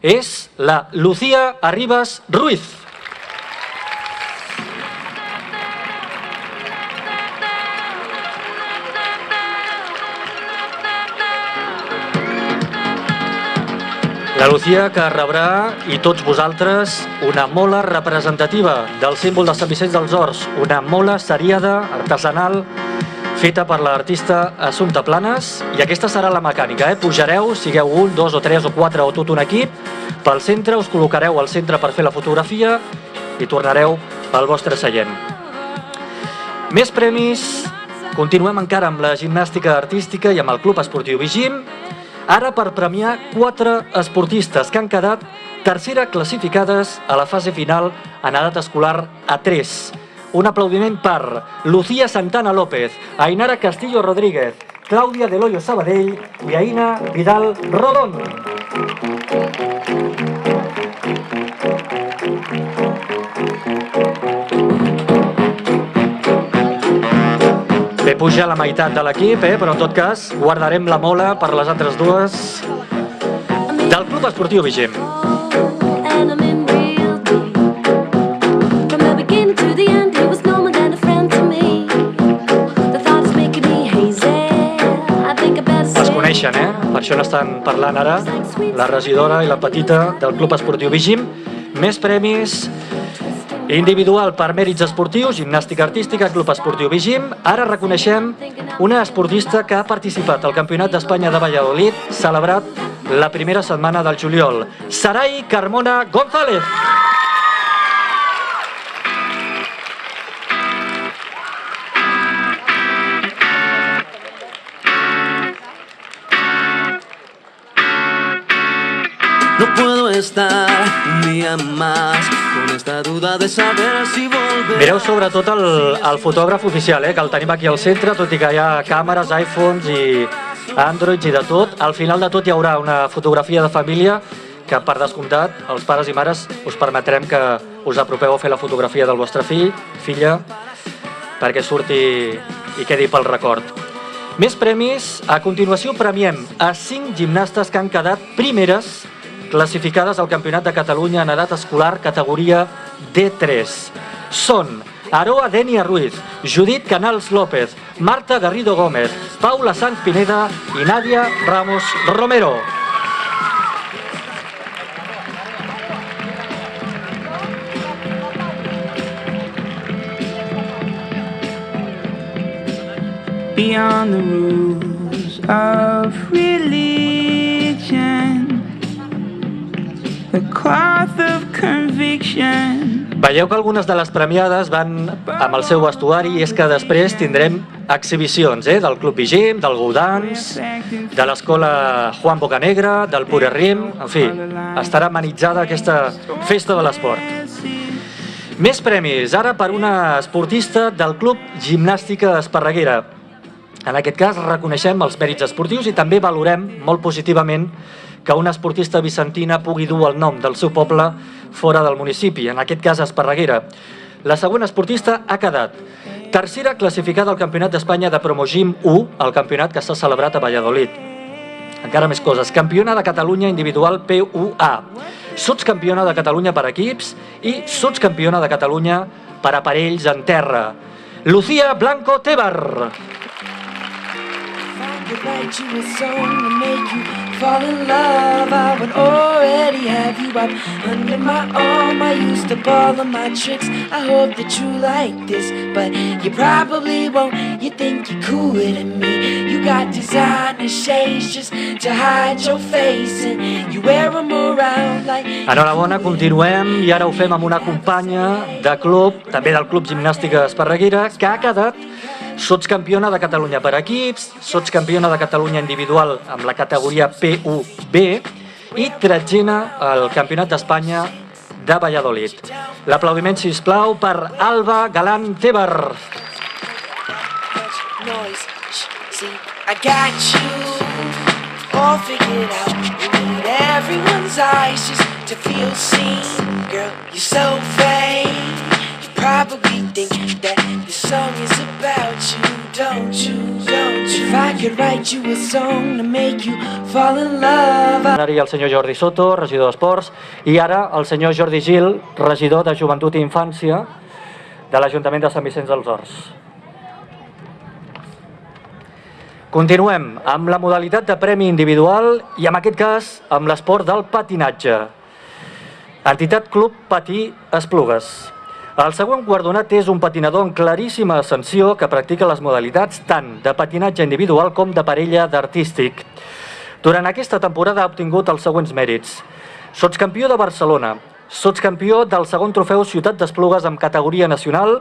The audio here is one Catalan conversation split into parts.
és la Lucía Arribas Ruiz. La Lucía que rebrà, i tots vosaltres, una mola representativa del símbol de Sant Vicenç dels Horts, una mola seriada, artesanal, feta per l'artista Assumpta Planes, i aquesta serà la mecànica. Pujareu, sigueu 1, 2 o 3 o 4 o tot un equip, pel centre, us col·locareu al centre per fer la fotografia i tornareu al vostre seient. Més premis, continuem encara amb la gimnàstica artística i amb el Club Esportiu Vigim, ara per premiar 4 esportistes que han quedat tercera classificades a la fase final en edat escolar A3. Un aplaudiment per Lucía Santana López, Ainara Castillo Rodríguez, Clàudia Del Hoyo Sabadell i Aina Vidal Rodón. Bé, puja la meitat de l'equip, però en tot cas guardarem la mola per les altres dues del Club Esportiu Vigim. Es coneixen, per això n'estan parlant ara la regidora i la petita del Club Esportiu Vigim. Més premis. Individual per mèrits esportius, gimnàstica artística, Club Esportiu Vigim. Ara reconeixem una esportista que ha participat al Campionat d'Espanya de Valladolid, celebrat la primera setmana del juliol. Sarai Carmona González. No puedo estar un día más con esta duda de saber si volverás. Mireu sobretot el fotògraf oficial, que el tenim aquí al centre, tot i que hi ha càmeres, iPhones i Androids i de tot. Al final de tot hi haurà una fotografia de família que, per descomptat, els pares i mares us permetrem que us apropeu a fer la fotografia del vostre fill, filla, perquè surti i quedi pel record. Més premis. A continuació premiem a 5 gimnastes que han quedat primeres classificades al Campionat de Catalunya en edat escolar categoria D3. Són Aroa Denia Ruiz, Judit Canals López, Marta Garrido Gómez, Paula Sanz Pineda i Nadia Ramos Romero. Beyond the rules of religion, the cloth of conviction. Veieu que algunes de les premiades van amb el seu vestuari i és que després tindrem exhibicions del Club Vigim, del Goudans, de l'escola Juan Bocanegra, del Purerrim, en fi, estarà amenitzada aquesta festa de l'esport. Més premis, ara per una esportista del Club Gimnàstica Esparreguera. En aquest cas reconeixem els mèrits esportius i també valorem molt positivament que una esportista vicentina pugui dur el nom del seu poble fora del municipi, en aquest cas Esparreguera. La següent esportista ha quedat tercera classificada al Campionat d'Espanya de Promogym 1, el campionat que s'ha celebrat a Valladolid. Encara més coses. Campiona de Catalunya individual P1A, sotscampiona de Catalunya per equips i sotscampiona de Catalunya per aparells en terra. Lucía Blanco Tebar. Write you a song to make you fall in love. I would already have you up under my arm. I used up all of my tricks. I hope that you like this, but you probably won't. You think you're cooler than me. You got designer shades just to hide your face, and you wear them around like... Enhorabona, continuem i ara ho fem amb una companya de club, també del Club Gimnàstica Esparreguera, que ha quedat sotscampiona de Catalunya per equips, sotscampiona de Catalunya individual amb la categoria P1B i tretzena al Campionat d'Espanya de Valladolid. L'aplaudiment, sisplau, per Alba Galán Tebar. I got you all figured out. You need everyone's eyes just to feel seen. Girl, you're so vain. probably think that this song is about you, don't you, don't you? If I could write you a song to make you fall in love. El senyor Jordi Soto, regidor d'Esports, i ara el senyor Jordi Gil, regidor de Joventut i Infància de l'Ajuntament de Sant Vicenç dels Horts. Continuem amb la modalitat de premi individual i en aquest cas amb l'esport del patinatge. Entitat Club Patí Esplugues. El següent guardonat és un patinador en claríssima ascensió que practica les modalitats tant de patinatge individual com de parella d'artístic. Durant aquesta temporada ha obtingut els següents mèrits. Sotscampió de Barcelona, sotscampió del segon trofeu Ciutat d'Esplugues amb categoria nacional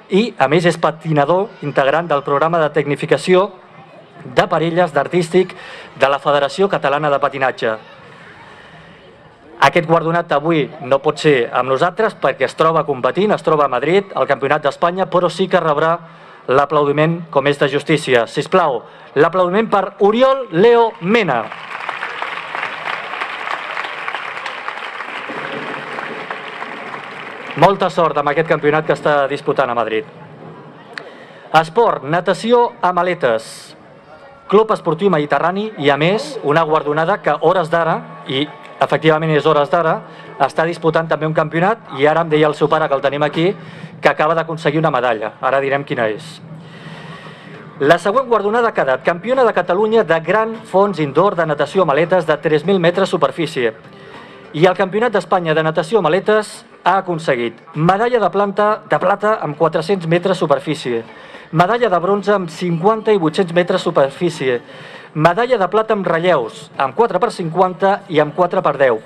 i, a més, és patinador integrant del programa de tecnificació de parelles d'artístic de la Federació Catalana de Patinatge. Aquest guardonat avui no pot ser amb nosaltres perquè es troba competint, es troba a Madrid, al Campionat d'Espanya, però sí que rebrà l'aplaudiment com és de justícia. Sisplau, l'aplaudiment per Oriol Leo Mena. Molta sort amb aquest campionat que està disputant a Madrid. Esport, natació a maletes. Club Esportiu Mediterrani i, a més, una guardonada que hores d'ara, i efectivament és hores d'ara, està disputant també un campionat i ara em deia el seu pare, que el tenim aquí, que acaba d'aconseguir una medalla. Ara direm quina és. La següent guardonada ha quedat campiona de Catalunya de gran fons indoor de natació a maletes de 3.000 metres superfície. I el Campionat d'Espanya de natació a maletes ha aconseguit medalla de plata amb 400 metres superfície, medalla de bronze amb 50 i 800 metres superfície, medalla de plata amb relleus, amb 4x50 i amb 4x10.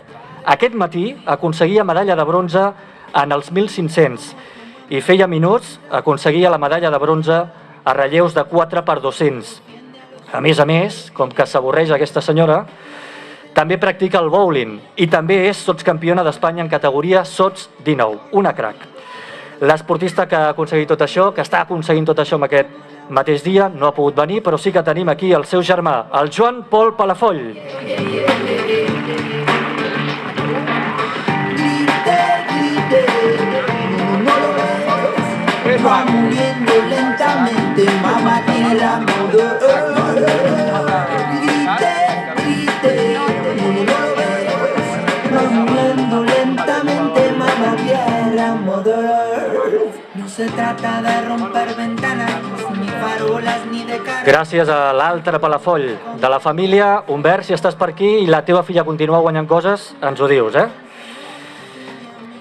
Aquest matí aconseguia medalla de bronze en els 1.500 i feia minuts aconseguia la medalla de bronze a relleus de 4x200. A més, com que s'avorreix aquesta senyora, també practica el bowling i també és sotscampiona d'Espanya en categoria sots 19, una crac. L'esportista que ha aconseguit tot això, que està aconseguint tot això en aquest mateix dia, no ha pogut venir, però sí que tenim aquí el seu germà, el Joan Pol Palafoll. Va muriendo lentamente, mamá tierra, grite, no lo ves. Va muriendo lentamente, mamá tierra, no se trata de romper ventanas, ni farolas, ni de cara. Gràcies a l'altre Palafoll de la família. Humbert, si estàs per aquí i la teva filla continua guanyant coses, ens ho dius,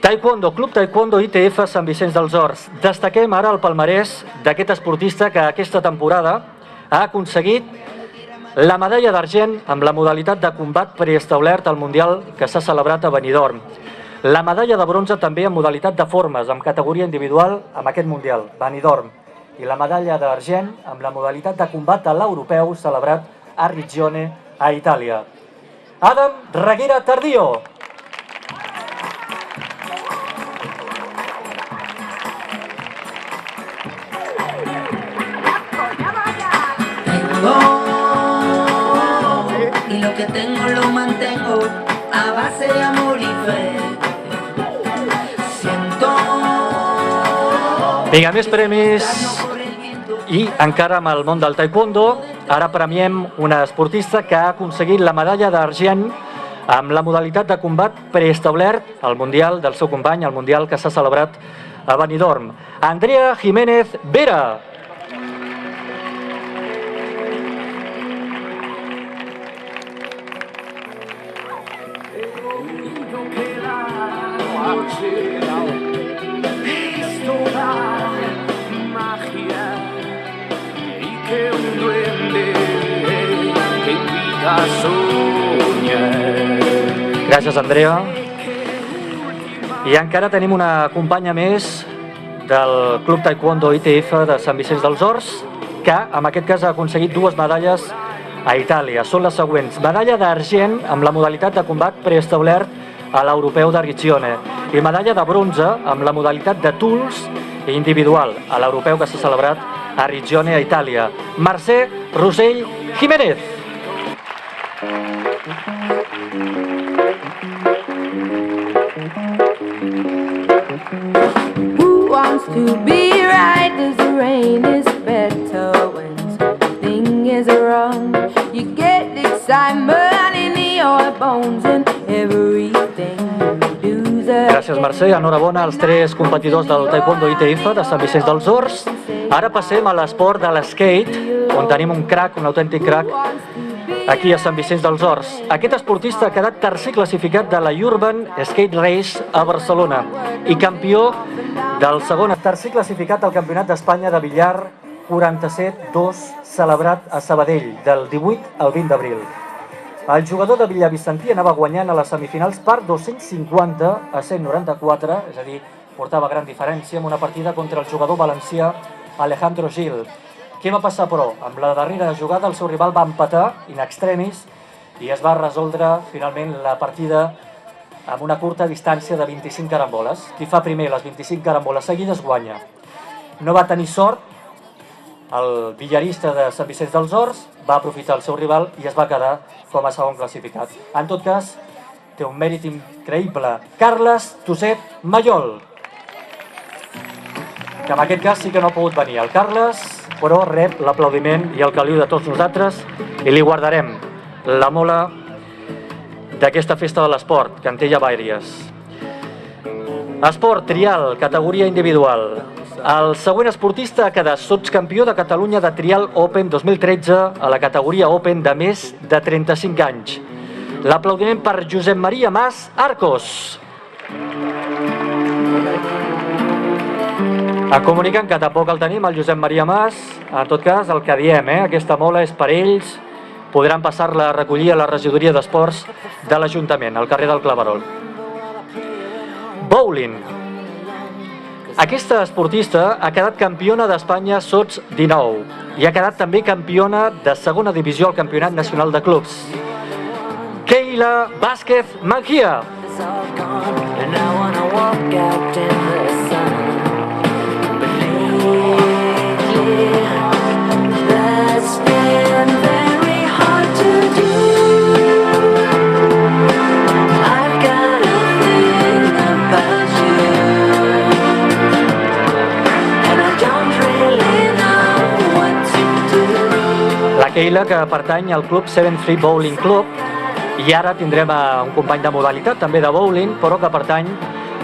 Taekwondo, Club Taekwondo ITF Sant Vicenç dels Horts. Destaquem ara el palmarès d'aquest esportista que aquesta temporada ha aconseguit la medalla d'argent amb la modalitat de combat preestablert al Mundial que s'ha celebrat a Benidorm. La medalla de bronze també en modalitat de formes, amb categoria individual amb aquest Mundial, Benidorm. I la medalla d'argent amb la modalitat de combat a l'europeu celebrat a Riccione, a Itàlia. Adam Reguera Tardío. Y lo que tengo lo mantengo a base de amor y fe. Siento. Vinga, més premis i encara amb el món del taekwondo. Ara premiem una esportista que ha aconseguit la medalla d'argent amb la modalitat de combat preestablert al Mundial del seu company, al Mundial que s'ha celebrat a Benidorm. Andrea Jiménez Vera. Gràcies, Andrea. I encara tenim una companya més del Club Taekwondo ITF de Sant Vicenç dels Horts, que en aquest cas ha aconseguit dues medalles a Itàlia. Són les següents. Medalla d'argent amb la modalitat de combat preestablert a l'europeu de Riccione i medalla de bronze amb la modalitat de tools individual a l'europeu que s'ha celebrat a Riccione, a Itàlia. Mercè Rosell Jiménez. Who wants to be right, 'cause the rain is better when something is wrong. You get excitement in your bones and everything you do. Gràcies, Mercè. Enhorabona als 3 competidors del Taekwondo ITF de Sant Vicenç dels Horts. Ara passem a l'esport de l'skate, on tenim un crack, un autèntic crack, aquí a Sant Vicenç dels Horts. Aquest esportista ha quedat tercer classificat de la Urban Skate Race a Barcelona i campió del segon. Tercer classificat al Campionat d'Espanya de billar 47-2 celebrat a Sabadell del 18 al 20 d'abril. El jugador de Villavicentí anava guanyant a les semifinals per 250 a 194, és a dir, portava gran diferència en una partida contra el jugador valencià Alejandro Gil. Què va passar, però? Amb la darrera jugada el seu rival va empatar in extremis i es va resoldre finalment la partida amb una curta distància de 25 caramboles. Qui fa primer les 25 caramboles seguides guanya. No va tenir sort el billarista de Sant Vicenç dels Horts, va aprofitar el seu rival i es va quedar com a segon classificat. En tot cas, té un mèrit increïble. Carles Tuset Mayol, que en aquest cas sí que no ha pogut venir. El Carles, però, rep l'aplaudiment i el caliu de tots nosaltres i li guardarem la mola d'aquesta festa de l'esport, que en té ja vàries. Esport trial, categoria individual. El següent esportista ha quedat sotscampió de Catalunya de Trial Open 2013 a la categoria Open de més de 35 anys. L'aplaudiment per Josep Maria Mas Arcos. Em comuniquen que tampoc el tenim, el Josep Maria Mas. En tot cas, el que diem, aquesta mola és per ells. Podran passar-la a recollir a la regidoria d'esports de l'Ajuntament, al carrer del Claverol. Bowling. Aquesta esportista ha quedat campiona d'Espanya sots 19 i ha quedat també campiona de segona divisió al Campionat Nacional de Clubs. Keila Vázquez Mejía. Keila, que pertany al club 7-3 Bowling Club, i ara tindrem un company de modalitat, també de bowling, però que pertany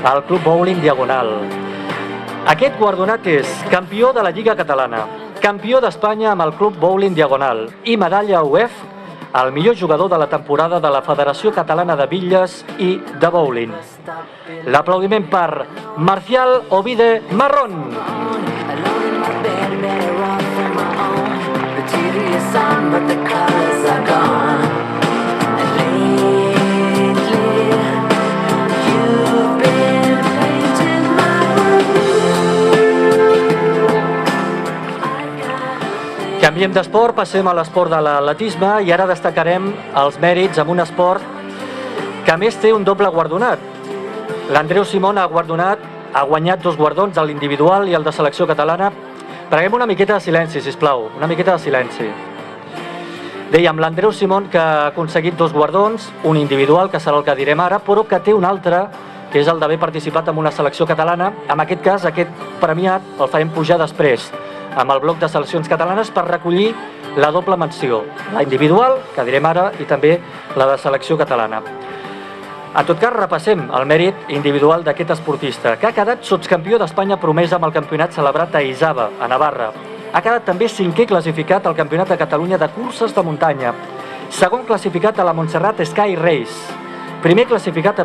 al club Bowling Diagonal. Aquest guardonat és campió de la Lliga Catalana, campió d'Espanya amb el club Bowling Diagonal i medalla UEF al millor jugador de la temporada de la Federació Catalana de Bitlles i de Bowling. L'aplaudiment per Marcial Ovide Marrón. But the colors are gone. And lately you've been painting my room. Canviem d'esport, passem a l'esport de l'atletisme i ara destacarem els mèrits amb un esport que a més té un doble guardonat. L'Andreu Simón ha guanyat 2 guardons, el individual i el de selecció catalana. Preguem una miqueta de silenci, sisplau, una miqueta de silenci. Dèiem, l'Andreu Simón, que ha aconseguit 2 guardons, un individual, que serà el que direm ara, però que té un altre, que és el d'haver participat en una selecció catalana. En aquest cas, aquest premiat el farem pujar després, amb el bloc de seleccions catalanes, per recollir la doble menció, la individual, que direm ara, i també la de selecció catalana. En tot cas, repassem el mèrit individual d'aquest esportista, que ha quedat sotscampió d'Espanya promesa amb el campionat celebrat a Isaba, a Navarra. Ha quedat també 5è classificat al Campionat de Catalunya de curses de muntanya, segon classificat a la Montserrat Sky Race, primer classificat a